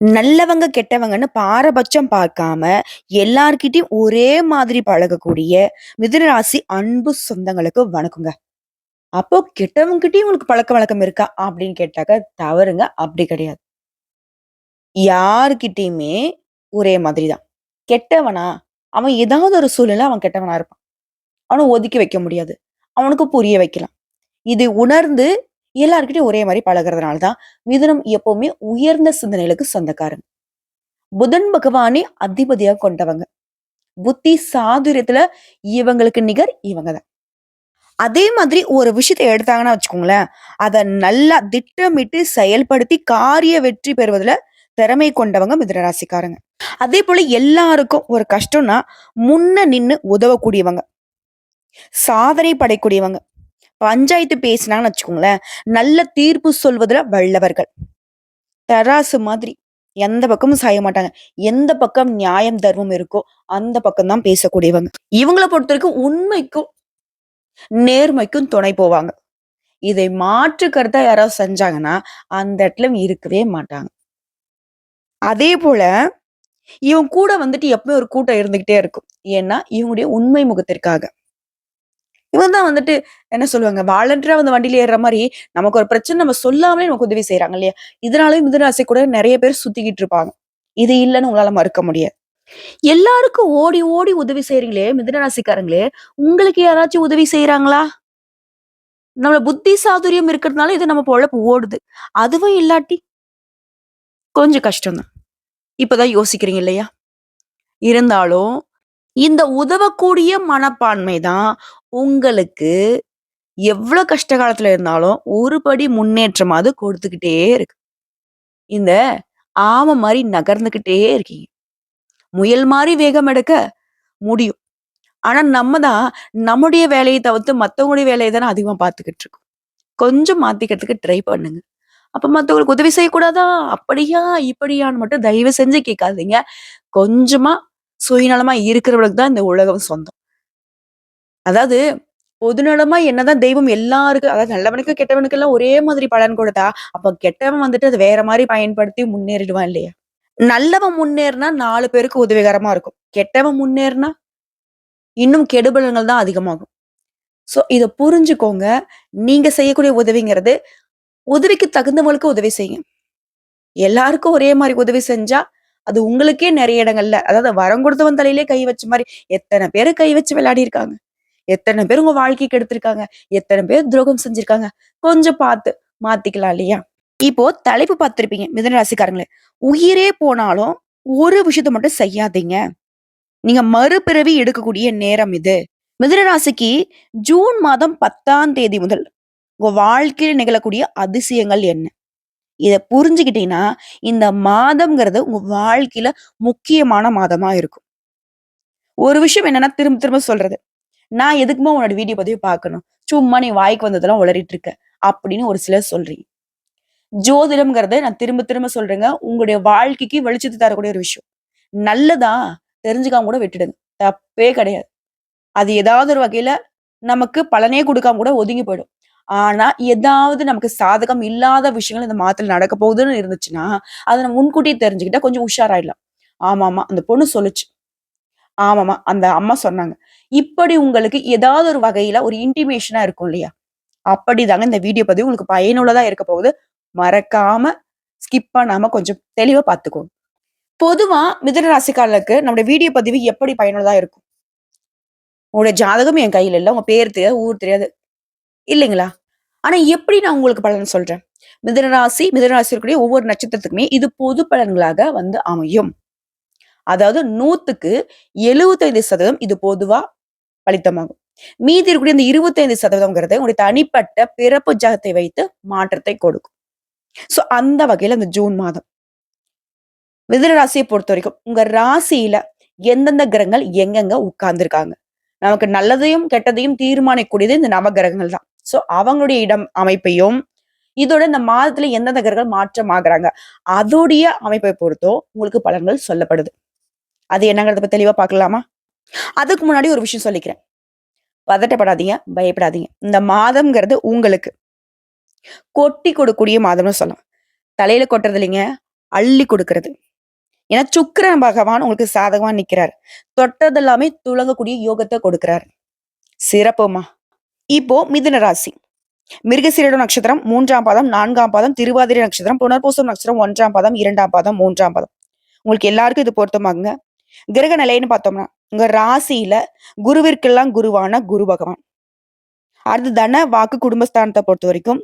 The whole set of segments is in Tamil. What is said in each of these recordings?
நல்லவங்க, கெட்டவங்கன்னு பாரபட்சம் பார்க்காம, எல்லார்கிட்டயும் ஒரே மாதிரி பழகக்கூடிய மிதுன ராசி அன்பு சொந்தங்களுக்கு வணக்கங்க. அப்போ கெட்டவங்ககிட்டயும் உங்களுக்கு பழக்கவழக்கம் இருக்கா? அப்படின்னு கேட்டாக்கா தவறுங்க. அப்படி கிடையாது. யார்கிட்டயுமே ஒரே மாதிரி தான். கெட்டவனா? அவன் ஏதாவது ஒரு சூழ்நிலையில அவன் கெட்டவனா இருப்பான். அவன ஒதுக்கி வைக்க முடியாது. அவனுக்கு புரிய வைக்கலாம். இதை உணர்ந்து எல்லார்கிட்டயும் ஒரே மாரி பழகுறதுனால தான் மிதுனம் எப்பவுமே உயர்ந்த சிந்தனைகளுக்கு சொந்தக்காரங்க. புதன் பகவானே அதிபதியா கொண்டவங்க. புத்தி சாதுரியத்துல இவங்களுக்கு நிகர் இவங்க தான். அதே மாதிரி ஒரு விஷயத்த எடுத்தாங்கன்னா வச்சுக்கோங்களேன், அத நல்லா திட்டமிட்டு செயல்படுத்தி காரிய வெற்றி பெறுவதுல திறமை கொண்டவங்க மிதுன ராசிக்காரங்க. அதேபோல எல்லாருக்கும் ஒரு கஷ்டம்னா, முன்ன நின்னு உதவக்கூடியவங்க, சாதனை படைக்கூடியவங்க. பஞ்சாயத்து பேசினாங்கன்னு வச்சுக்கோங்களேன், நல்ல தீர்ப்பு சொல்வதுல வல்லவர்கள். தராசு மாதிரி. எந்த பக்கமும் சாய மாட்டாங்க. எந்த பக்கம் நியாயம், தர்மம் இருக்கோ, அந்த பக்கம் தான் பேசக்கூடியவங்க. இவங்கள பொறுத்தவரைக்கும் உண்மைக்கும், நேர்மைக்கும் துணை போவாங்க. இதை மாற்று கருத்தா யாராவது செஞ்சாங்கன்னா, அந்த இடத்துல இருக்கவே மாட்டாங்க. அதே போல, இவங்க கூட வந்துட்டு எப்பவும் ஒரு கூட்டம் இருந்துகிட்டே இருக்கும். ஏன்னா, இவங்களுடைய உண்மை முகத்திற்காக. இவங்க தான் வந்துட்டு என்ன சொல்லுவாங்க, வாலண்டரியா வந்து வண்டியில ஏறுற மாரி, நமக்கு ஒரு பிரச்சனை நம்ம சொல்லாமலே நமக்கு உதவி செய்றாங்க இல்லையா? இதனாலயும் மிதுன ராசி கூட நெறைய பேர் சுத்திக்கிட்டு இருப்பாங்க. இது இல்லன்னு உங்களால மறுக்க முடியாது. எல்லாருக்கும் ஓடி ஓடி உதவி செய்றீங்களே மிதுன ராசிக்காரங்களே, உங்களுக்கு யாராச்சும் உதவி செய்றாங்களா? நம்மள புத்தி சாதுரியம் இருக்கிறதுனால இது நம்ம பொழப்பு ஓடுது. அதுவும் இல்லாட்டி கொஞ்சம் கஷ்டம் தான். இப்பதான் யோசிக்கிறீங்க இல்லையா? இருந்தாலும் இந்த உதவக்கூடிய மனப்பான்மை தான் உங்களுக்கு எவ்ளோ கஷ்ட காலத்துல இருந்தாலும் ஒரு படி முன்னேற்றமாவது கொடுத்துக்கிட்டே இருக்கு. இந்த ஆம மாரி நகர்ந்துகிட்டே இருக்கீங்க. முயல் மாரி வேகம் எடுக்க முடியும். ஆனா நம்ம தான் நம்முடைய வேலைய தவிர்த்து மத்தவங்களுடைய வேலைய தானே அதிகமா பார்த்துக்கிட்டு இருக்கோம். கொஞ்சம் மாத்திக்கிறதுக்கு ட்ரை பண்ணுங்க. அப்ப மத்தவங்களுக்கு உதவி செய்யக்கூடாதா? அப்படியா? இப்படியான்னு மட்டும் தயவு செஞ்சு கேட்காதீங்க. கொஞ்சமா சுயநலமா இருக்கிறவளுக்கு தான் இந்த உலகம் சொந்தம். அதாவது பொதுநலமா என்னதான் தெய்வம் எல்லாருக்கும் அதாவது நல்லவனுக்கு, கெட்டவனுக்கு எல்லாம் ஒரே மாதிரி பலன் கொடுத்தா, அப்ப கெட்டவன் வந்துட்டு அது வேற மாரி பயன்படுத்தி முன்னேறிடுவான் இல்லையா? நல்லவன் முன்னேறுனா 4 பேருக்கு உதவிகரமா இருக்கும். கெட்டவன் முன்னேறுனா இன்னும் கெடுபலன்கள் தான் அதிகமாகும். சோ இத புரிஞ்சுக்கோங்க. நீங்க செய்யக்கூடிய உதவிங்கிறது, உதவிக்கு தகுந்தவங்களுக்கு உதவி செய்யுங்க. எல்லாருக்கும் ஒரே மாரி உதவி செஞ்சா, அது உங்களுக்கே நெறைய இடங்கள்ல அதாவது வரம் கொடுத்தவன் தலையிலே கை வச்ச மாரி, எத்தன பேரு கை வச்சு விளையாடியிருக்காங்க. எத்தன பேர் உங்க வாழ்க்கைய கெடுத்திருக்காங்க. எத்தன பேர் துரோகம் செஞ்சிருக்காங்க. கொஞ்சம் பார்த்து மாத்திக்கலாம் இல்லையா? இப்போ தலைப்பு பார்த்திருப்பீங்க மிதுன ராசிக்காரங்களே. உயிரே போனாலும் ஒரு விஷயத்த மட்டும் செய்யாதீங்க. நீங்க மறுபிறவி எடுக்கக்கூடிய நேரம் இது. மிதுன ராசிக்கு ஜூன் மாதம் 10ஆம் தேதி முதல் உங்க வாழ்க்கையில நிகழக்கூடிய அதிசயங்கள் என்ன? இத புரிஞ்சுக்கிட்டீங்கன்னா, இந்த மாதம்ங்கிறது உங்க வாழ்க்கையில முக்கியமான மாதமா இருக்கும். ஒரு விஷயம் என்னன்னா திரும்ப திரும்ப சொல்றது. நான் எதுக்கும்மா உன்னோட வீடியோ பதிவு பார்க்கணும்? சும்மா நீ வாய்க்கு வந்ததெல்லாம் உளறிட்டு இருக்க. அப்படின்னு ஒரு சிலர் சொல்றீங்க. ஜோதிடம்ங்கிறத நான் திரும்ப திரும்ப சொல்றேங்க. உங்களுடைய வாழ்க்கைக்கு வெளிச்சத்த தரக்கூடிய ஒரு விஷயம். நல்லதா தெரிஞ்சுக்காம கூட விட்டுடுங்க. தப்பே கிடையாது. அது ஏதாவது ஒரு வகையில நமக்கு பலனே குடுக்காம கூட ஒதுங்கி போயிடும். ஆனா, ஏதாவது நமக்கு சாதகம் இல்லாத விஷயங்கள் இந்த மாதத்துல நடக்க போகுதுன்னு இருந்துச்சுன்னா, அத நம்ம முன்கூட்டியே தெரிஞ்சுக்கிட்டா கொஞ்சம் உஷாராயிடலாம். ஆமாமா, அந்த பொண்ணு சொல்லுச்சு. ஆமாமா, அந்த அம்மா சொன்னாங்க. இப்படி உங்களுக்கு ஏதாவது ஒரு வகையில ஒரு இன்டிமேஷனா இருக்கும் இல்லையா? அப்படிதாங்க இந்த வீடியோ பதிவு உங்களுக்கு பயனுள்ளதா இருக்க போகுது. மறக்காம ஸ்கிப் பண்ணாம கொஞ்சம் தெளிவா பார்த்துக்கோங்க. பொதுவா மிதுன ராசிக்காரர்களுக்கு நம்முடைய வீடியோ பதிவு எப்படி பயனுள்ளதா இருக்கும்? உங்களுடைய ஜாதகம் என் கையில இல்ல. உங்க பேர் தெரியாது, ஊர் தெரியாது. இல்லைங்களா? ஆனா எப்படி நான் உங்களுக்கு பலன் சொல்றேன்? மிதுன ராசி இருக்கக்கூடிய ஒவ்வொரு நட்சத்திரத்துக்குமே இது பொது பலன்களாக வந்து அமையும். அதாவது 100க்கு 75% இது பொதுவா பலித்தமாகும். மீதி இருக்கக்கூடிய இந்த 25%ங்கிறது உங்களுடைய தனிப்பட்ட பிறப்பு ஜாதகத்தை வைத்து மாற்றத்தை கொடுக்கும். சோ அந்த வகையில இந்த ஜூன் மாதம் மிதுன ராசியை பொறுத்தவரைக்கும் உங்க ராசியில எந்தெந்த கிரகங்கள் எங்கெங்க உட்கார்ந்திருக்காங்க. நமக்கு நல்லதையும், கெட்டதையும் தீர்மானிக்கக்கூடியது இந்த நவகிரகங்கள் தான். சோ அவங்களுடைய இடம் அமைப்பையும், இதோட இந்த மாதத்துல எந்தெந்த கிரகங்கள் மாற்றம் ஆகுறாங்க, அதோடைய அமைப்பை பொறுத்தும் உங்களுக்கு பலன்கள் சொல்லப்படுது. அது என்னங்கிறத பத்தி தெளிவா பார்க்கலாமா? அதுக்கு முன்னாடி ஒரு விஷயம் சொல்லிக்கிறேன். பதட்டப்படாதீங்க, பயப்படாதீங்க. இந்த மாதம்ங்கிறது உங்களுக்கு கொட்டி கொடுக்கக்கூடிய மாதம்னு சொல்லலாம். தலையில கொட்டுறது இல்லைங்க. அள்ளி கொடுக்கிறது. ஏன்னா சுக்கிரன் பகவான் உங்களுக்கு சாதகமா நிக்கிறார். தொட்டதெல்லாமே துலங்கக்கூடிய யோகத்தை கொடுக்கிறார். சிறப்புமா. இப்போ மிதுன ராசி. மிருகசீரிட நட்சத்திரம் 3ஆம் பாதம், 4ஆம் பாதம், திருவாதிரை நட்சத்திரம், புனர்பூசம் நட்சத்திரம் 1ஆம் பாதம், 2ஆம் பாதம், 3ஆம் பாதம். உங்களுக்கு எல்லாருக்கும் இது பொருத்தமாகுங்க. கிரக நிலைன்னு பார்த்தோம்னா, உங்க ராசியில குருவிற்கெல்லாம் குருவான குரு பகவான். அடுத்து தன, வாக்கு, குடும்பஸ்தானத்தை பொறுத்த வரைக்கும்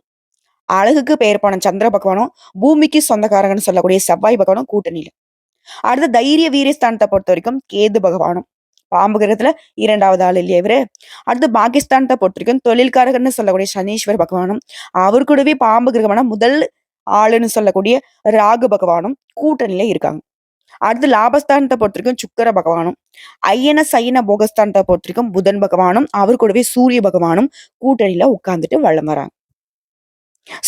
அழகுக்கு பெயர் போன சந்திர பகவானும், பூமிக்கு சொந்தக்காரங்கன்னு சொல்லக்கூடிய செவ்வாய் பகவானும் கூட்டணியில. அடுத்து தைரிய வீரியஸ்தானத்தை பொறுத்த வரைக்கும் கேது பகவானும். பாம்பு கிரகத்துல 2வது ஆள் இல்லையா இவரு. அடுத்து பாகிஸ்தானத்தை பொறுத்த வரைக்கும் தொழில்காரகன்னு சொல்லக்கூடிய சனீஸ்வர் பகவானும், அவர் கூடவே பாம்பு கிரகமான முதல் ஆளுன்னு சொல்லக்கூடிய ராகு பகவானும் கூட்டணியில இருக்காங்க. அடுத்து லாபஸ்தானத்தை பொறுத்த வரைக்கும் சுக்கிர பகவானும், ஐயன சைன போகஸ்தானத்தை பொறுத்த வரைக்கும் புதன் பகவானும், அவர் கூடவே சூரிய பகவானும் கூட்டணியில உட்கார்ந்துட்டு வலம் வராங்க.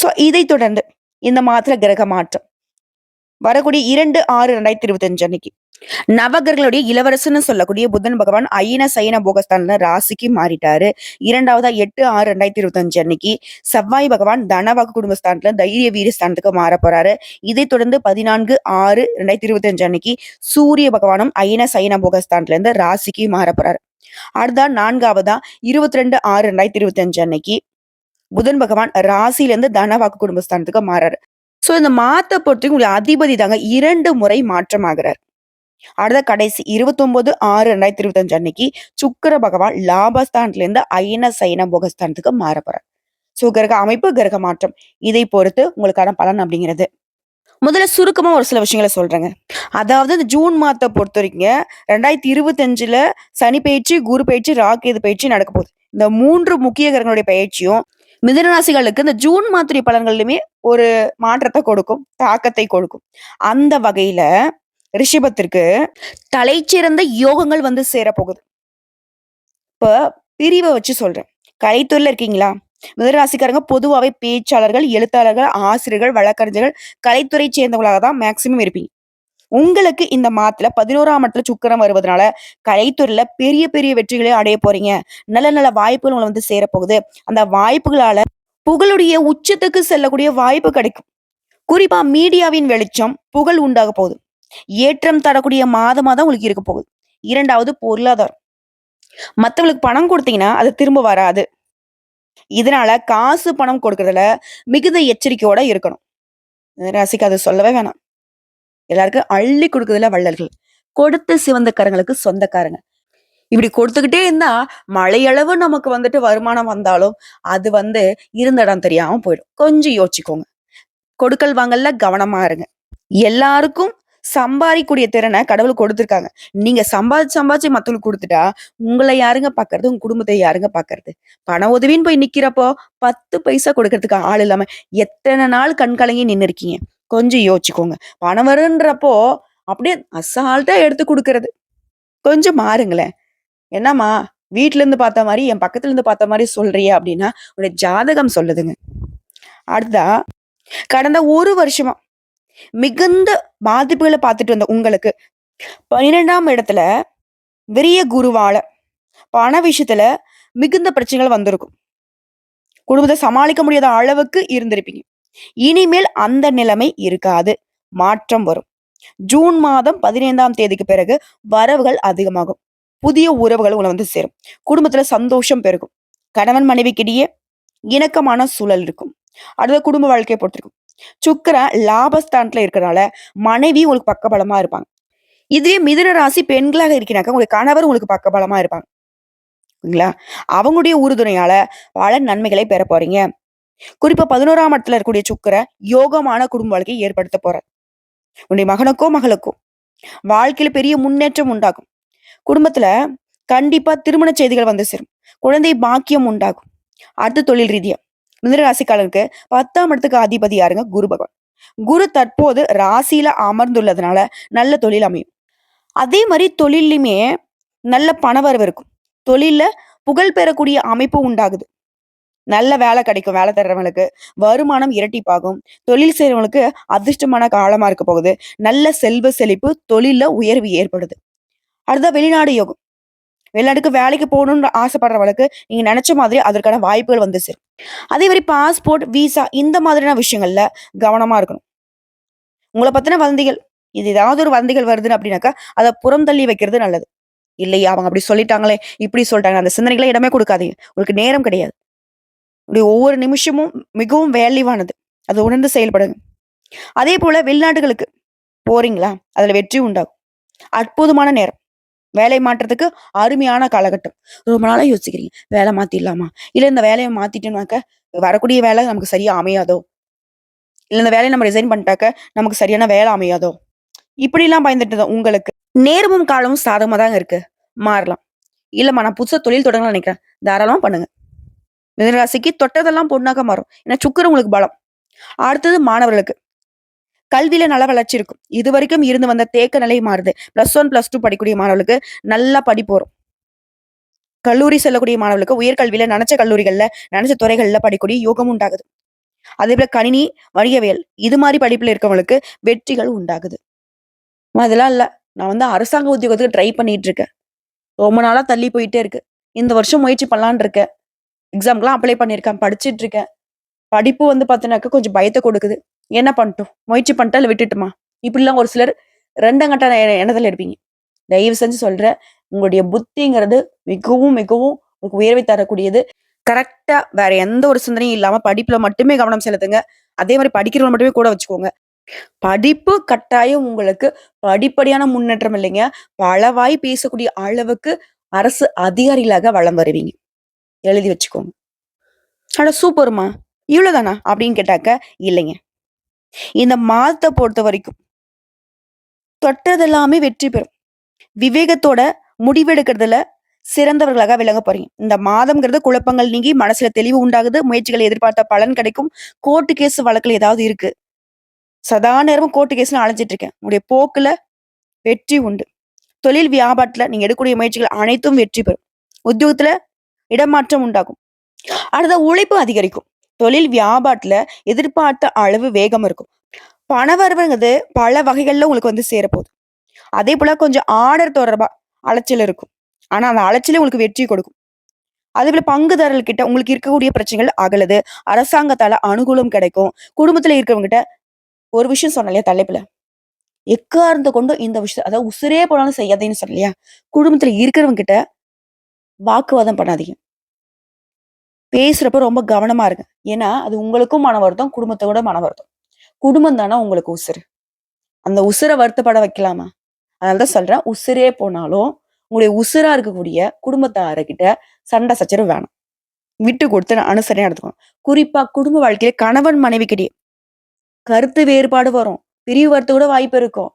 சோ இதை தொடர்ந்து இந்த மாதத்துல கிரக மாற்றம் வரக்கூடிய 2/6/2025 அன்னைக்கு நவகிரகளுடைய இளவரசன்னு சொல்லக்கூடிய புதன் பகவான் ஐன சைன போகஸ்தான்ல ராசிக்கு மாறிட்டாரு. 2வதா 8/6/2025 அன்னைக்கு செவ்வாய் பகவான் தனவாக்கு குடும்பஸ்தானத்துல தைரிய வீரஸ்தானத்துக்கு மாற போறாரு. இதை தொடர்ந்து 14/6/2025 அன்னைக்கு சூரிய பகவானும் ஐன சைன போகஸ்தானத்துல இருந்து ராசிக்கு மாற போறாரு. அடுத்தா 4வதா 22/6/2025 அன்னைக்கு புதன் பகவான் ராசியில இருந்து தனவாக்கு குடும்பஸ்தானத்துக்கு மாறாரு. சோ இந்த மாத்த பொறுத்தவரைக்கும் உங்களுக்கு அதிபதி தாங்க 2 முறை மாற்றமாகிறார். அடுத்த கடைசி 29/6/2025 அன்னைக்கு சுக்கிர பகவான் லாபஸ்தானத்துல இருந்து ஐன சைன போகஸ்தானத்துக்கு மாற போறார். சோ கிரக அமைப்பு, கிரக மாற்றம் இதை பொறுத்து உங்களுக்கான பலன் அப்படிங்கிறது. முதல்ல சுருக்கமா ஒரு சில விஷயங்களை சொல்றேங்க. அதாவது இந்த ஜூன் மாதத்தை பொறுத்த வரைக்கும் 2025ல சனி பயிற்சி, குரு பயிற்சி, ராகு பயிற்சி நடக்க போகுது. இந்த 3 முக்கிய கிரகங்களுடைய பயிற்சியும் மிதுன ராசிகளுக்கு இந்த ஜூன் மாத்திரை பலன்களிலுமே ஒரு மாற்றத்தை கொடுக்கும், தாக்கத்தை கொடுக்கும். அந்த வகையில ரிஷபத்திற்கு தலைச்சிறந்த யோகங்கள் வந்து சேரப்போகுது. இப்ப பிரிவை வச்சு சொல்றேன். கலைத்துறையில இருக்கீங்களா? மிதுனராசிக்காரங்க பொதுவாவே பேச்சாளர்கள், எழுத்தாளர்கள், ஆசிரியர்கள், வழக்கறிஞர்கள், கலைத்துறை சேர்ந்தவங்களாக தான் மேக்சிமம் இருப்பீங்க. உங்களுக்கு இந்த மாதத்துல 11ஆம் இடத்துல சுக்கிரன் வருவதனால கலைத்துறையில பெரிய பெரிய வெற்றிகளை அடைய போறீங்க. நல்ல நல்ல வாய்ப்புகள் உங்களை வந்து சேரப்போகுது. அந்த வாய்ப்புகளால புகழுடைய உச்சத்துக்கு செல்லக்கூடிய வாய்ப்பு கிடைக்கும். குறிப்பா மீடியாவின் வெளிச்சம், புகழ் உண்டாக போகுது. ஏற்றம் தரக்கூடிய மாதமா தான் உங்களுக்கு இருக்க போகுது. 2வது பொருளாதாரம். மத்தவங்களுக்கு பணம் கொடுத்தீங்கன்னா அது திரும்ப வராது. இதனால காசு பணம் கொடுக்கறதுல மிகுந்த எச்சரிக்கையோட இருக்கணும். ராசிக்கு அது சொல்லவே வேணாம். எல்லாருக்கும் அள்ளி கொடுக்கறதுல வள்ளல்கள். கொடுத்து சிவந்த கரங்களுக்கு சொந்தக்காரங்க. இப்படி கொடுத்துக்கிட்டே இருந்தா மழையளவு நமக்கு வந்துட்டு வருமானம் வந்தாலும் அது வந்து இருந்த இடம் தெரியாம போயிடும். கொஞ்சம் யோசிச்சுக்கோங்க. கொடுக்கல் வாங்கல்ல கவனமா இருங்க. எல்லாருக்கும் சம்பாதிக்கூடிய திறனை கடவுள் கொடுத்திருக்காங்க. நீங்க சம்பாதிச்சு மத்தவங்களுக்கு கொடுத்துட்டா உங்களை யாருங்க பாக்குறது? உங்க குடும்பத்தை யாருங்க பாக்குறது? பண உதவின்னு போய் நிக்கிறப்போ 10 பைசா கொடுக்கறதுக்கு ஆள் இல்லாம எத்தனை நாள் கண்கலங்கி நின்னு இருக்கீங்க? கொஞ்சம் யோசிச்சுக்கோங்க. பணம் வருன்றப்போ அப்படியே அசால்ட்டா எடுத்து கொடுக்கறது. கொஞ்சம் மாறுங்களேன். என்னம்மா வீட்ல இருந்து பார்த்த மாதிரி என் பக்கத்துல இருந்து பார்த்த மாதிரி சொல்றியா அப்படின்னா உடைய ஜாதகம் சொல்லுதுங்க. அடுத்தா கடந்த 1 வருஷமா மிகுந்த பாதிப்புகளை பார்த்துட்டு வந்த உங்களுக்கு 12ஆம் இடத்துல விரிய குருவால பண விஷயத்துல மிகுந்த பிரச்சனைகள் வந்திருக்கும். குடும்பத்தை சமாளிக்க முடியாத அளவுக்கு இருந்திருப்பீங்க. இனிமேல் அந்த நிலைமை இருக்காது. மாற்றம் வரும். ஜூன் மாதம் 15ஆம் தேதிக்கு பிறகு வரவுகள் அதிகமாகும். புதிய உறவுகள் உங்களை வந்து சேரும். குடும்பத்துல சந்தோஷம் பெருகும். கணவன் மனைவிக்கிடையே இணக்கமான சூழல் இருக்கும். அடுத்த குடும்ப வாழ்க்கையை பொறுத்திருக்கும். சுக்கிரன் லாபஸ்தானத்துல இருக்கிறனால மனைவி உங்களுக்கு பக்கபலமா இருப்பாங்க. இதுவே மிதுன ராசி பெண்களாக இருக்கிறாங்க உங்களுக்கு கணவர் உங்களுக்கு பக்கபலமா இருப்பாங்க. அவங்களுடைய உறுதுணையால பல நன்மைகளை பெற போறீங்க. குறிப்பா 11ஆம் இடத்துல இருக்கக்கூடிய சுக்கிரன் யோகமான குடும்ப வாழ்க்கையை ஏற்படுத்த போறார். உன்னுடைய மகனுக்கோ மகளுக்கோ வாழ்க்கையில பெரிய முன்னேற்றம் உண்டாகும். குடும்பத்துல கண்டிப்பா திருமண செய்திகள் வந்து சேரும். குழந்தை பாக்கியம் உண்டாகும். அடுத்து தொழில் ரீதியா மிதுன ராசிக்காரருக்கு 10ஆம் இடத்துக்கு அதிபதி யாருங்க? குரு பகவான். குரு தற்போது ராசியில அமர்ந்துள்ளதுனால நல்ல தொழில் அமையும். அதே மாதிரி தொழிலுமே நல்ல பணவரவு இருக்கும். தொழில்ல புகழ் பெறக்கூடிய அமைப்பு உண்டாகுது. நல்ல வேலை கிடைக்கும். வேலை தர்றவங்களுக்கு வருமானம் இரட்டிப்பாகும். தொழில் செய்யறவங்களுக்கு அதிர்ஷ்டமான காலமா இருக்க போகுது. நல்ல செல்வ செழிப்பு, தொழில்ல உயர்வு ஏற்படுது. அடுத்த வெளிநாடு யோகம். வெளிநாட்டுக்கு வேலைக்கு போகணும்னு ஆசைப்படுறவங்களுக்கு நீங்க நினைச்ச மாதிரி அதற்கான வாய்ப்புகள் வந்து சேரும். அதே மாதிரி பாஸ்போர்ட், விசா இந்த மாதிரியான விஷயங்கள்ல கவனமா இருக்கணும். உங்கள பத்தின வதந்திகள். இது ஏதாவது ஒரு வதந்திகள் வருதுன்னு அப்படின்னாக்கா, அத புறம் தள்ளி வைக்கிறது நல்லது. இல்லையா அவங்க அப்படி சொல்லிட்டாங்களே, இப்படி சொல்லிட்டாங்க. அந்த சிந்தனைகளே இடமே குடுக்காதீங்க. உங்களுக்கு நேரம் கிடையாது. உங்களுடைய ஒவ்வொரு நிமிஷமும் மிகவும் வேல்யூவானது. அத உணர்ந்து செயல்படுங்க. அதேபோல வெளிநாடுகளுக்கு போறீங்களா? அதுல வெற்றி உண்டாகும். அற்புதமான நேரம். வேலை மாற்றத்துக்கு அருமையான காலகட்டம். ரொம்ப நாளா யோசிக்கிறீங்க. வேலை மாத்திடலாமா? இல்ல இந்த வேலைய மாத்திட்டோம்னாக்க, வரக்கூடிய வேலை நமக்கு சரியா அமையாதோ? இல்ல இந்த வேலைய நம்ம ரிசைன் பண்ணிட்டாக்க, நமக்கு சரியான வேலை அமையாதோ? இப்படிலாம் பயந்துட்டு உங்களுக்கு நேரமும் காலமும் சாதகமா தாங்க இருக்கு. மாறலாம். இல்லம்மா நான் புதுசா தொழில் தொடங்கலாம்னு நினைக்கிறேன். தாராளமா பண்ணுங்க. மிதுனராசிக்கு தொட்டதெல்லாம் பொன்னாக மாறும். ஏன்னா சுக்கிரன் உங்களுக்கு பலம். அடுத்தது மாணவர்களுக்கு. கல்வியில நல்ல வளர்ச்சி இருக்கும். இதுவரைக்கும் இருந்து வந்த தேக்க நிலை மாறுது. +1, +2 படிக்கக்கூடிய மாணவர்களுக்கு நல்லா படிப்பு வரும். கல்லூரி செல்லக்கூடிய மாணவர்களுக்கு உயர்கல்வியில நெனச்ச கல்லூரிகள்ல, நெனச்ச துறைகள்ல படிக்கக்கூடிய யோகம் உண்டாகுது. அதேபோல கணினி, வணிகவியல் இது மாரி படிப்புல இருக்கவங்களுக்கு வெற்றிகள் உண்டாகுது. அதெல்லாம் இல்ல. நான் அரசாங்க உத்தியோகத்துக்கு ட்ரை பண்ணிட்டு இருக்கேன். ரொம்ப நாளா தள்ளி போயிட்டே இருக்கு. இந்த வருஷம் முயற்சி பண்ணலான்னு இருக்கேன். எக்ஸாம்க்குலாம் அப்ளை பண்ணியிருக்கேன். படிச்சுட்டு இருக்கேன். படிப்பு பார்த்தீங்கன்னாக்க கொஞ்சம் பயத்த கொடுக்குது. என்ன பண்ணட்டும்? முயற்சி பண்ணட்டா? இல்ல விட்டுட்டுமா? இப்படிலாம் ஒரு சிலர் 2 கட்ட எண்ணத்துல இருப்பீங்க. தயவு செஞ்சு சொல்றேன். உங்களுடைய புத்திங்கிறது மிகவும், மிகவும் உங்களுக்கு உயர்வை தரக்கூடியது. கரெக்ட்டா வேற எந்த ஒரு சிந்தனையும் இல்லாம படிப்புல மட்டுமே கவனம் செலுத்துங்க. அதே மாரி படிக்கிறவங்க மட்டுமே கூட வச்சுக்கோங்க. படிப்பு கட்டாயம் உங்களுக்கு படிப்படியான முன்னேற்றம் இல்லைங்க. பலவாய் பேசக்கூடிய அளவுக்கு அரசு அதிகாரிகளாக வலம் வருவீங்க. எழுதி வச்சுக்கோங்க. அட சூப்பர்மா! இவ்வளோதானா? அப்படின்னு கேட்டாக்க, இல்லைங்க. இந்த மாதத்த பொறுத்தவரைக்கும் தொட்டதெல்லாமே வெற்றி பெறும். விவேகத்தோட முடிவெடுக்கிறதுல சிறந்தவர்களாக விளங்க போறீங்க. இந்த மாதம்ங்கிறது குழப்பங்கள் நீங்கி மனசுல தெளிவு உண்டாகுது. முயற்சிகளை எதிர்பார்த்த பலன் கிடைக்கும். கோர்ட்டு கேஸ் வழக்குல ஏதாவது இருக்கு. சதா நேரமும் கோர்ட்டு கேஸ்ன்னு அலைஞ்சிட்டு இருக்கேன். உங்களுடைய போக்குல வெற்றி உண்டு. தொழில் வியாபாரத்துல நீங்க எடுக்கக்கூடிய முயற்சிகள் அனைத்தும் வெற்றி பெறும். உத்தியோகத்துல இடமாற்றம் உண்டாகும். அடுத்த உழைப்பு அதிகரிக்கும். தொழில் வியாபாரத்துல எதிர்பார்த்த அளவு வேகம் இருக்கும். பணவரவுங்கிறது பல வகைகள்ல உங்களுக்கு சேரப்போகுது. அதே போல கொஞ்சம் ஆர்டர் தொடர்பா அலைச்சல் இருக்கும். ஆனா அந்த அலைச்சலே உங்களுக்கு வெற்றி கொடுக்கும். அதே போல பங்குதாரர்கள் கிட்ட உங்களுக்கு இருக்கக்கூடிய பிரச்சனைகள் அகலுது. அரசாங்கத்தால அனுகூலம் கிடைக்கும். குடும்பத்துல இருக்கிறவங்க கிட்ட ஒரு விஷயம் சொன்னேன் இல்லையா தலைப்புல. எக்காரணத்த கொண்டும் இந்த விஷயம் அதாவது உசிரே போனாலும் செய்யாதேன்னு சொன்னேன் இல்லையா? குடும்பத்துல இருக்கிறவங்க கிட்ட வாக்குவாதம் பண்ணாதீங்க. பேசுறப்ப ரொம்ப கவனமா இருங்க. ஏன்னா, அது உங்களுக்கும் மன வருத்தம், குடும்பத்தோட மன வருத்தம். குடும்பம் தானே உங்களுக்கு உசுரு. அந்த உசுர வருத்தப்பட வைக்கலாமா? அதனால தான் சொல்றேன். உசுரே போனாலும், உங்களுடைய உசுரா இருக்கக்கூடிய குடும்பத்தார்கிட்ட சண்டை சச்சரவு வேணாம். விட்டு கொடுத்து அனுசரணையா எடுத்துக்கணும். குறிப்பா குடும்ப வாழ்க்கையில கணவன் மனைவிக்கிடையே கருத்து வேறுபாடு வரும். பிரிவு வரத்து கூட வாய்ப்பு இருக்கும்.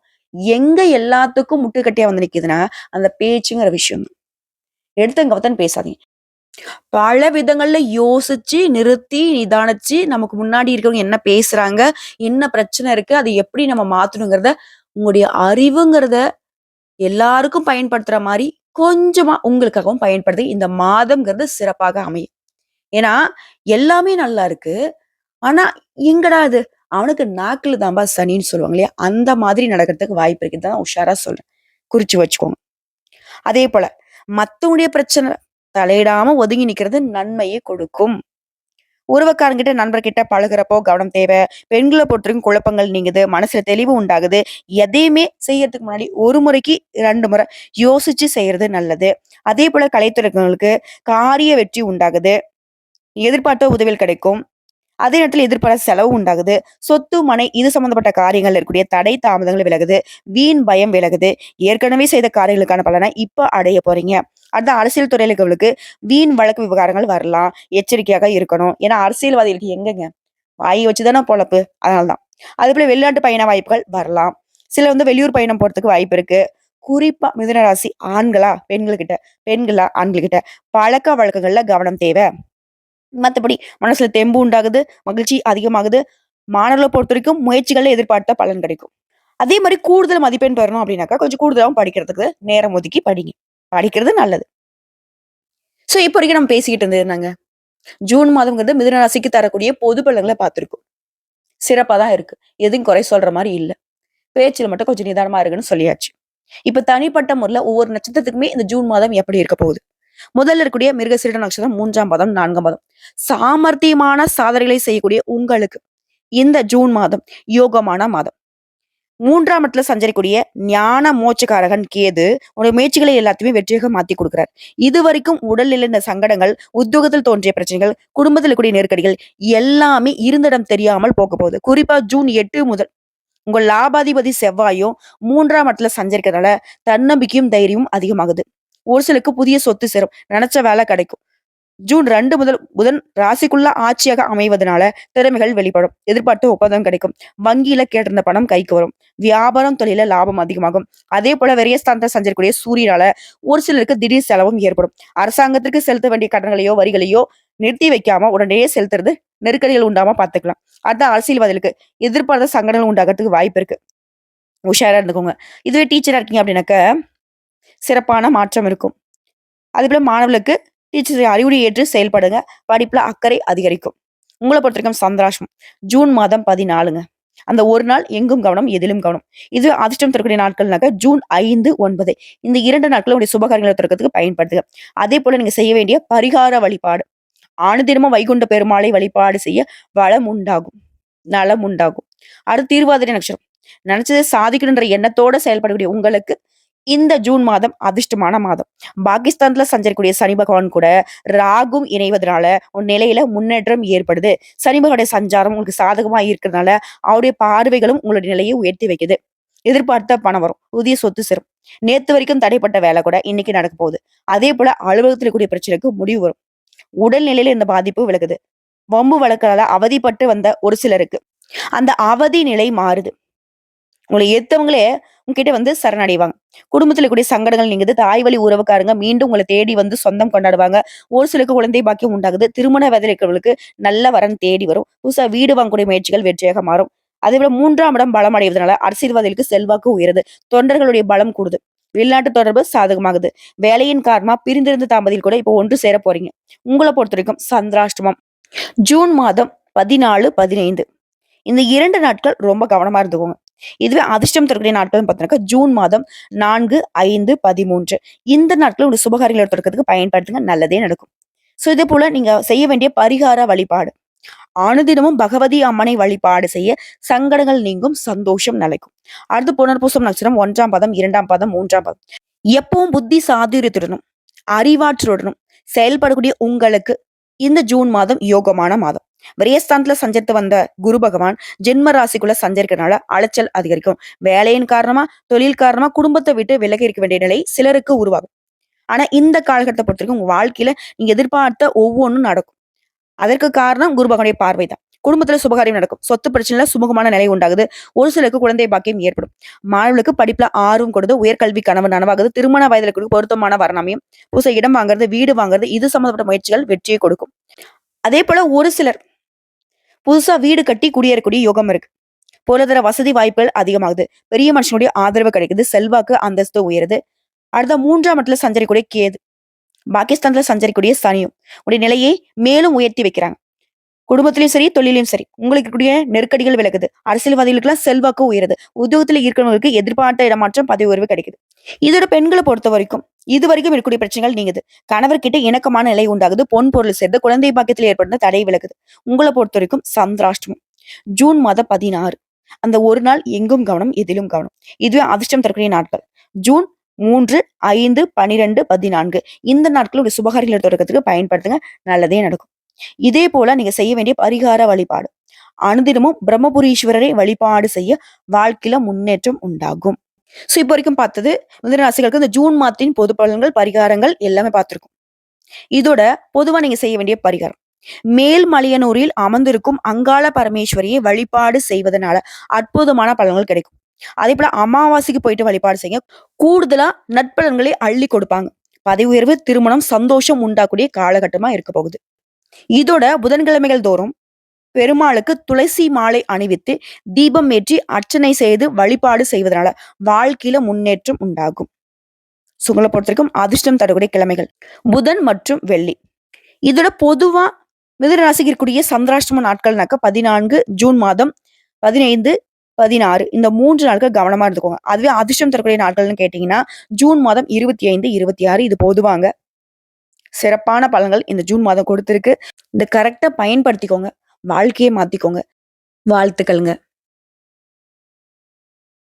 எங்க எல்லாத்துக்கும் முட்டுக்கட்டையா நிக்குதுன்னா, அந்த பேச்சுங்கிற விஷயம் தான். எடுத்தங்க கவுத்தன்னு பேசாதீங்க. பல விதங்கள்ல யோசிச்சு, நிறுத்தி, நிதானிச்சு, நமக்கு முன்னாடி இருக்கவங்க என்ன பேசுறாங்க? என்ன பிரச்சனை இருக்கு? அத எப்படி நம்ம மாத்தணுங்கிறத, உங்களுடைய அறிவுங்கிறத எல்லாருக்கும் பயன்படுத்துற மாரி, கொஞ்சமா உங்களுக்காகவும் பயன்படுத்தி, இந்த மாதம்ங்கிறது சிறப்பாக அமையும். ஏன்னா, எல்லாமே நல்லா இருக்கு. ஆனா, எங்கடா இது? அவனுக்கு நாக்குல தான்பா சனின்னு சொல்லுவாங்க இல்லையா? அந்த மாதிரி நடக்கிறதுக்கு வாய்ப்பு இருக்கு. இதான் உஷாரா சொல்றேன். குறிச்சு வச்சுக்கோங்க. அதே போல, மத்தவங்களுடைய பிரச்சனை தலையிடாம ஒதுங்கி நிக்கிறது நன்மையை கொடுக்கும். உறவுக்காரங்கிட்ட நண்பர்கிட்ட பழகுறப்போ கவனம் தேவை. பெண்களை பொறுத்தவரைக்கும் குழப்பங்கள் நீங்குது. மனசுல தெளிவு உண்டாகுது. எதையுமே செய்யறதுக்கு முன்னாடி ஒரு முறைக்கு 2 முறை யோசிச்சு செய்யறது நல்லது. அதே போல கலைத்துறைகளுக்கு காரிய வெற்றி உண்டாகுது. எதிர்பார்த்த உதவிகள் கிடைக்கும். அதே நேரத்துல எதிர்பாராத செலவு உண்டாகுது. சொத்து, மனை இது சம்பந்தப்பட்ட காரியங்கள்ல இருக்கக்கூடிய தடை, தாமதங்கள் விலகுது. வீண் பயம் விலகுது. ஏற்கனவே செய்த காரியங்களுக்கான பலனை இப்ப அடைய போறீங்க. அடுத்த அரசியல் துறையில இருக்கவங்களுக்கு வீண் வழக்கு விவகாரங்கள் வரலாம். எச்சரிக்கையாக இருக்கணும். ஏன்னா அரசியல்வாதிகளுக்கு எங்கங்க? வாய் வச்சுதானே பொழப்பு. அதனாலதான். அதே போல வெளிநாட்டு பயண வாய்ப்புகள் வரலாம். சில வெளியூர் பயணம் போறதுக்கு வாய்ப்பு இருக்கு. குறிப்பா மிதுன ராசி ஆண்களா, பெண்கள்கிட்ட பெண்களா, ஆண்கள்கிட்ட பழக்க வழக்கங்கள்ல கவனம் தேவை. மத்தபடி மனசுல தெம்பு உண்டாகுது, மகிழ்ச்சி அதிகமாகுது. மாணவர்கள பொறுத்தவரைக்கும் முயற்சிகள்ல எதிர்பார்த்த பலன் கிடைக்கும். அதே மாரி கூடுதல் மதிப்பெண் பெறணும் அப்படின்னாக்கா, கொஞ்சம் கூடுதலாவும் படிக்கிறதுக்கு நேரம் ஒதுக்கி படிங்க. படிக்கிறது நல்லது. சோ, இப்போ வரைக்கும் நம்ம பேசிக்கிட்டு இருந்தது என்னங்க? ஜூன் மாதம்ங்கிறது மிதுன ராசிக்கு தரக்கூடிய பொது பலன்கள பார்த்திருக்கோம். சிறப்பா தான் இருக்கு. எதுவும் குறை சொல்ற மாரி இல்ல. பேச்சுல மட்டும் கொஞ்சம் நிதானமா இருங்கன்னு சொல்லியாச்சு. இப்ப தனிப்பட்ட முறையில ஒவ்வொரு நட்சத்திரத்துக்குமே இந்த ஜூன் மாதம் எப்படி இருக்க போகுது? முதல்ல இருக்கக்கூடிய மிருகசீரிட நட்சத்திரம் 3ஆம் பாதம், 4ஆம் பாதம். சாமர்த்தியமான சாதனைகளை செய்யக்கூடிய உங்களுக்கு இந்த ஜூன் மாதம் யோகமான மாதம். 3ஆம் இடத்துல சஞ்சரிக்கூடிய ஞான மோட்சக்காரகன் கேது உங்களுடைய முயற்சிகளை எல்லாத்தையுமே வெற்றியாக மாத்தி கொடுக்கிறார். இதுவரைக்கும் உடல்நிலை இந்த சங்கடங்கள், உத்தியோகத்தில் தோன்றிய பிரச்சனைகள், குடும்பத்தில் கூடிய நெருக்கடிகள் எல்லாமே இருந்திடம் தெரியாமல் போக போகுது. குறிப்பா ஜூன் 8 முதல் உங்க லாபாதிபதி செவ்வாயும் 3ஆம் இடத்துல சஞ்சரிக்கிறதால தன்னம்பிக்கையும் தைரியமும் அதிகமாகுது. ஒரு சிலருக்கு புதிய சொத்து சேரும், நினைச்ச வேலை கிடைக்கும். ஜூன் 2 முதல் புதன் ராசிக்குள்ள ஆட்சியாக அமைவதனால திறமைகள் வெளிப்படும். எதிர்பார்த்த ஒப்பந்தம் கிடைக்கும். வங்கியில கேட்டிருந்த பணம் கைக்கு வரும். வியாபாரம் தொழில லாபம் அதிகமாகும். அதே போல விரயஸ்தானத்தை சஞ்சரிக்கூடிய சூரியனால ஒரு சிலருக்கு திடீர் செலவும் ஏற்படும். அரசாங்கத்திற்கு செலுத்த வேண்டிய கடன்களையோ வரிகளையோ நிறுத்தி வைக்காம உடனே செலுத்துறது நெருக்கடிகள் உண்டாம பாத்துக்கலாம். அடுத்த அரசியல்வாதிகளுக்கு எதிர்பார்த்த சங்கடங்கள் உண்டாகிறதுக்கு வாய்ப்பு இருக்கு. உஷாரா இருந்துக்கோங்க. இதுவே டீச்சரா இருக்கீங்க அப்படின்னாக்க சிறப்பான மாற்றம் இருக்கும். அதே போல மாணவர்களுக்கு டீச்சர்ஸ் அறிவுரை ஏற்று செயல்படுங்க. படிப்புல அக்கறை அதிகரிக்கும். உங்களை பொறுத்தவரைக்கும் சந்திராஷ்டம் ஜூன் மாதம் 14ங்க. அந்த ஒரு நாள் எங்கும் கவனம், எதிலும் கவனம். இது அதிர்ஷ்டம் தரக்கூடிய நாட்கள்னாக்க ஜூன் 5, 9 இந்த 2 நாட்களும் உடைய சுபகாரியங்களை திறக்கிறதுக்கு பயன்படுத்துக. அதே போல நீங்க செய்ய வேண்டிய பரிகார வழிபாடு. தினமும் வைகுண்ட பெருமாளை வழிபாடு செய்ய வளம் உண்டாகும், நலம் உண்டாகும். அடுத்து திருவாதிரை நட்சத்திரம். நினைச்சதை சாதிக்கணுன்ற எண்ணத்தோட செயல்படக்கூடிய உங்களுக்கு இந்த ஜூன் மாதம் அதிர்ஷ்டமான மாதம். பாகிஸ்தான்ல சஞ்சரிக்கூடிய சனி பகவான் கூட ராகும் இணைவதனால உன் நிலையில முன்னேற்றம் ஏற்படுது. சனி பகவானுடைய சஞ்சாரம் உங்களுக்கு சாதகமா இருக்கிறதுனால அவருடைய பார்வைகளும் உங்களுடைய நிலையை உயர்த்தி வைக்குது. எதிர்பார்த்த பணம் வரும், புதிய சொத்து சேரும். நேத்து வரைக்கும் தடைப்பட்ட வேலை கூட இன்னைக்கு நடக்க போகுது. அதே போல அலுவலகத்தில் கூடிய பிரச்சனைக்கு முடிவு வரும். உடல்நிலையில இந்த பாதிப்பு விலகுது. வம்பு வழக்கால அவதிப்பட்டு வந்த ஒரு சிலருக்கு அந்த அவதி நிலை மாறுது. உங்களை ஏத்தவங்களே உங்ககிட்ட வந்து சரணடைவாங்க. குடும்பத்துல கூடிய சங்கடங்கள் நீங்குது. தாய் வழி உறவுக்காரங்க மீண்டும் உங்களை தேடி வந்து சொந்தம் கொண்டாடுவாங்க. ஒரு சிலருக்கு குழந்தை பாக்கியம் உண்டாகுது. திருமண வயதில் இருக்கிறவங்களுக்கு நல்ல வரன் தேடி வரும். புதுசா வீடு வாங்கக்கூடிய முயற்சிகள் வெற்றியாக மாறும். அதே போல 3ஆம் இடம் பலம் அடைவதனால அரசியல்வாதிகளுக்கு செல்வாக்கு உயருது. தொண்டர்களுடைய பலம் கூடுது. வெளிநாட்டு தொடர்பு சாதகமாகுது. வேலையின் காரணமா பிரிந்திருந்த தாம்பதியில் கூட இப்போ ஒன்று சேர போறீங்க. உங்களை பொறுத்த வரைக்கும் சந்திராஷ்டமம் ஜூன் மாதம் 14, 15 இந்த 2 நாட்கள் ரொம்ப கவனமா இருந்துக்கோங்க. இதுவே அதிர்ஷ்டம் தரக்கூடிய நாட்கள் பார்த்தீங்கன்னா ஜூன் மாதம் 4, 5, 13 இந்த நாட்கள் ஒரு சுபகாரியங்களை தொடக்கிறதுக்கு பயன்படுத்துங்க. நல்லதே நடக்கும். சோ இதே போல நீங்க செய்ய வேண்டிய பரிகார வழிபாடு. அனுதினமும் பகவதி அம்மனை வழிபாடு செய்ய சங்கடங்கள் நீங்கும், சந்தோஷம் நிலைக்கும். அடுத்து புனர்பூசம் நட்சத்திரம் 1ஆம் பாதம், 2ஆம் பாதம், 3ஆம் பாதம். எப்பவும் புத்தி சாதுரியத்துடனும் அறிவாற்றுடனும் செயல்படக்கூடிய உங்களுக்கு இந்த ஜூன் மாதம் யோகமான மாதம். விரயஸ்தானத்துல சஞ்சரித்து வந்த குரு பகவான் ஜென்ம ராசிக்குள்ள சஞ்சரிக்கிறதுனால அலைச்சல் அதிகரிக்கும். வேலையின் காரணமா, தொழில் காரணமா குடும்பத்தை விட்டு விலகி இருக்க வேண்டிய நிலை சிலருக்கு உருவாகும். ஆனா இந்த காலகட்டத்தை பொறுத்த வரைக்கும் உங்க வாழ்க்கையில நீங்க எதிர்பார்த்த ஒவ்வொன்றும் நடக்கும். அதற்கு காரணம் குரு பகவானுடைய பார்வை தான். குடும்பத்துல சுபகாரியம் நடக்கும். சொத்து பிரச்சனைல சுமூகமான நிலை உண்டாகுது. ஒரு சிலருக்கு குழந்தை பாக்கியம் ஏற்படும். மாணவர்களுக்கு படிப்புல ஆர்வம் கொடுத்து உயர்கல்வி கனவு நனவாகுது. திருமண வயதுல கூட பொருத்தமான வரணமையும், புதுசா இடம் வாங்குறது, வீடு வாங்குறது, இது சம்பந்தப்பட்ட முயற்சிகள் வெற்றியை கொடுக்கும். அதே போல ஒரு சிலர் புதுசா வீடு கட்டி குடியேறக்கூடிய யோகம் இருக்கு. பொருளாதார வசதி வாய்ப்புகள் அதிகமாகுது. பெரிய மனுஷனுடைய ஆதரவு கிடைக்குது. செல்வாக்கு அந்தஸ்து உயருது. அடுத்த 3ஆம் இடத்துல சஞ்சரிக்கூடிய கேது, பாகிஸ்தான்ல சஞ்சரிக்கூடிய சனியும் உடைய நிலையை மேலும் உயர்த்தி வைக்கிறாங்க. குடும்பத்திலயும் சரி, தொழிலையும் சரி உங்களுக்கு கூடிய நெருக்கடிகள் விலகுது. அரசியல்வாதிகளுக்கு எல்லாம் செல்வாக்கு உயருது. உத்தியோகத்துல இருக்கிறவங்களுக்கு எதிர்பார்த்த இடமாற்றம், பதவி உயர்வு கிடைக்குது. இதோட பெண்களை பொறுத்த வரைக்கும் இது வரைக்கும் இருக்கக்கூடிய பிரச்சனைகள் நீங்குது. கணவர்கிட்ட இணக்கமான நிலை உண்டாகுது. பொன் பொருள் சேர்ந்து குழந்தை பாக்கியத்தில் ஏற்படுத்த தடை விலகுது. உங்களை பொறுத்த வரைக்கும் சந்திராஷ்டமம் ஜூன் மாதம் 16 அந்த ஒரு நாள் எங்கும் கவனம், எதிலும் கவனம். இதுவே அதிர்ஷ்டம் தரக்கூடிய நாட்கள். ஜூன் 3, 5, 12, 14 இந்த நாட்கள் ஒரு சுபகாரியங்களை தொடக்கிறதுக்கு பயன்படுத்துங்க. நல்லதே நடக்கும். இதே போல நீங்க செய்ய வேண்டிய பரிகார வழிபாடு. அனுதினமும் பிரம்மபுரீஸ்வரரை வழிபாடு செய்ய வாழ்க்கையில முன்னேற்றம் உண்டாகும். சோ இப்போ வரைக்கும் பார்த்தது மிதுன ராசிகளுக்கு இந்த ஜூன் மாதத்தின் பொது பலன்கள், பரிகாரங்கள் எல்லாமே பார்த்திருக்கும். இதோட பொதுவா நீங்க செய்ய வேண்டிய பரிகாரம். மேல்மலையனூரில் அமர்ந்திருக்கும் அங்காள பரமேஸ்வரியை வழிபாடு செய்வதனால அற்புதமான பலன்கள் கிடைக்கும். அதே போல அமாவாசைக்கு போயிட்டு வழிபாடு செய்ய கூடுதலா நட்பலன்களை அள்ளி கொடுப்பாங்க. பதவி உயர்வு, திருமணம், சந்தோஷம் உண்டாக்கூடிய காலகட்டமா இருக்க போகுது. இதோட புதன்கிழமைகள் தோறும் பெருமாளுக்கு துளசி மாலை அணிவித்து தீபம் ஏற்றி அர்ச்சனை செய்து வழிபாடு செய்வதனால வாழ்க்கையில முன்னேற்றம் உண்டாகும். சுங்களை பொறுத்த வரைக்கும் அதிர்ஷ்டம் தரக்கூடிய கிழமைகள் புதன் மற்றும் வெள்ளி. இதோட பொதுவா மிதுன ராசிக்கு இருக்கக்கூடிய சந்திராஷ்டம நாட்கள்னாக்க 14 ஜூன் மாதம், 15, 16 இந்த 3 நாட்கள் கவனமா இருந்துக்கோங்க. அதுவே அதிர்ஷ்டம் தரக்கூடிய நாட்கள்னு கேட்டீங்கன்னா ஜூன் மாதம் 25, 26 இது பொதுவாங்க. சிறப்பான பலன்கள் இந்த ஜூன் மாதம் கொடுத்திருக்கு. இந்த கரெக்டா பயன்படுத்திக்கோங்க. வாழ்க்கையை மாத்திக்கோங்க. வாழ்த்துக்கள்ங்க.